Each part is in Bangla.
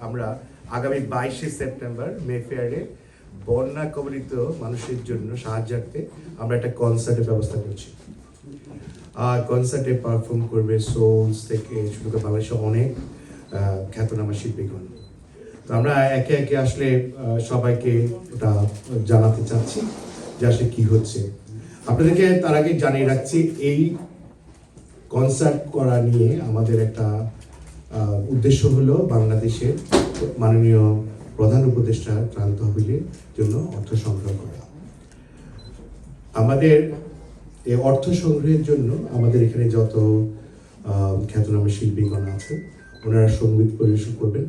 আমরা আগামী 22শে সেপ্টেম্বর মেফেয়ারে বন্যা কবলিত মানুষের জন্য সাহায্যার্থে আমরা একটা কনসার্টের ব্যবস্থা করছি। কনসার্টে পারফর্ম করবে সোলস থেকে শুরু করে বাংলাদেশের অনেক খ্যাতনামা শিল্পীগণ। তো আমরা একে একে আসলে সবাইকে ওটা জানাতে চাচ্ছি যে আসলে কী হচ্ছে। আপনাদেরকে তার আগে জানিয়ে রাখছি, এই কনসার্ট করা নিয়ে আমাদের একটা উদ্দেশ্য হলো বাংলাদেশের মাননীয় প্রধান উপদেষ্টা ত্রাণ তহবিলের জন্য অর্থ সংগ্রহ করা। আমাদের এই অর্থ সংগ্রহের জন্য আমাদের এখানে যত খ্যাতনামা শিল্পীগণ আছে ওনারা সঙ্গীত পরিবেশন করবেন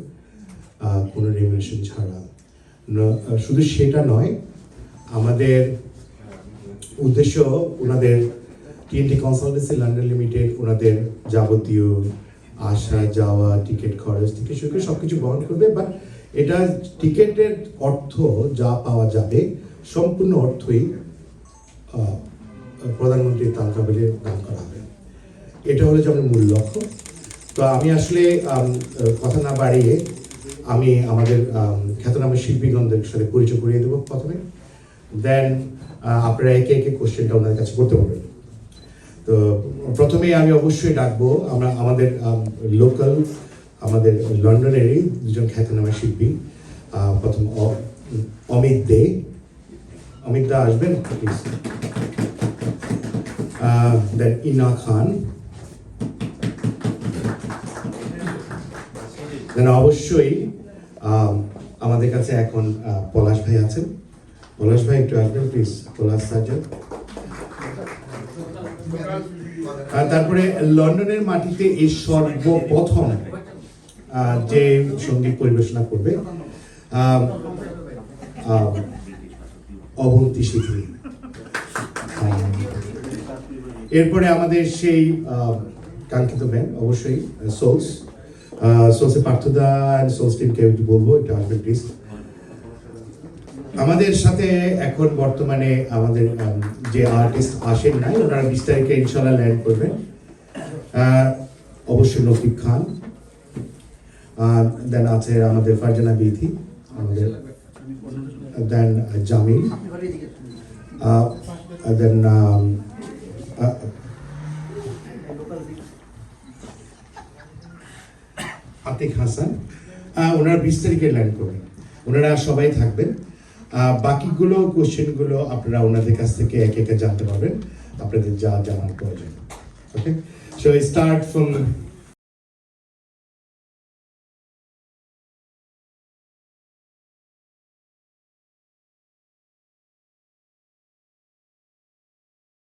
কোনো রেমুনারেশন ছাড়া। শুধু সেটা নয়, আমাদের উদ্দেশ্য ওনাদের TNT কনসালটেন্সি লন্ডন লিমিটেড ওনাদের যাবতীয় আসা যাওয়া টিকিট খরচ থেকে শুরু করে সবকিছু বহন করবে। বাট এটা টিকিটের অর্থ যা পাওয়া যাবে সম্পূর্ণ অর্থই প্রধানমন্ত্রী ত্রাণ তহবিলে দান করা হবে। এটা হলো যে আমাদের মূল লক্ষ্য। তো আমি আসলে কথা না বাড়িয়ে আমি আমাদের খ্যাতনামা শিল্পীগণদের সাথে পরিচয় করিয়ে দেবো প্রথমে, দেন আপনারা একে একে কোশ্চেনটা ওনাদের কাছে করতে পারবেন। তো প্রথমেই আমি অবশ্যই ডাকবো আমাদের লোকাল আমাদের লন্ডনেরই দুজন খ্যাতনামা শিল্পী। প্রথম অমিত দে। অমিত দা আসবেন প্লিজ। দেন ইনা খান, দেন অবশ্যই আমাদের কাছে এখন পলাশ ভাই আছেন। পলাশ ভাই একটু আসবেন প্লিজ। পলাশ সাজ্জাদ। তারপরে লন্ডনের মাটিতে এই সর্বপ্রথম যে সঙ্গীত পরিবেশনা করবে অবন্তী সিদ্ধি। এরপরে আমাদের সেই কাঙ্ক্ষিত ব্যান্ড অবশ্যই সোলসে পার্থদা অ্যান্ড সোলস টিমকে বলবো একটু আসবেন প্লিজ। আমাদের সাথে এখন বর্তমানে আমাদের যে আর্টিস্ট আসেন নাই, ওনারা 20 তারিখে ইনশাল্লাহ ল্যান্ড করবেন। অবশ্যই নকিব খান, দেন আছে আমাদের ফারজানা বিথি, আমাদের দেন জামিল, দেন আতিক হাসান। ওনারা 20 তারিখে ল্যান্ড করবেন। ওনারা সবাই থাকবেন। বাকিগুলো কোশ্চেনগুলো আপনারা ওনাদের কাছ থেকে একে একে জানতে পারবেন আপনাদের যা জানার প্রয়োজন। ওকে, সো স্টার্ট ফ্রম